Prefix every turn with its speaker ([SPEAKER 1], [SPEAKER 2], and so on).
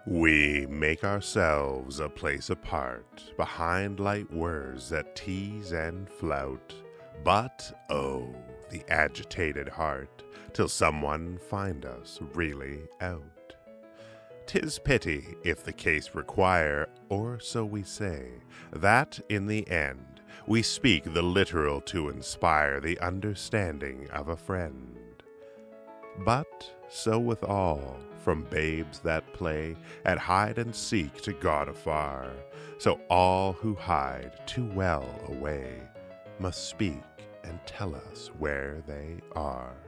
[SPEAKER 1] We make ourselves a place apart, behind light words that tease and flout. But, oh, the agitated heart, till someone find us really out. 'Tis pity, if the case require, or so we say, that in the end we speak the literal to inspire the understanding of a friend. But so with all, from babes that play at hide and seek to God afar, so all who hide too well away must speak and tell us where they are.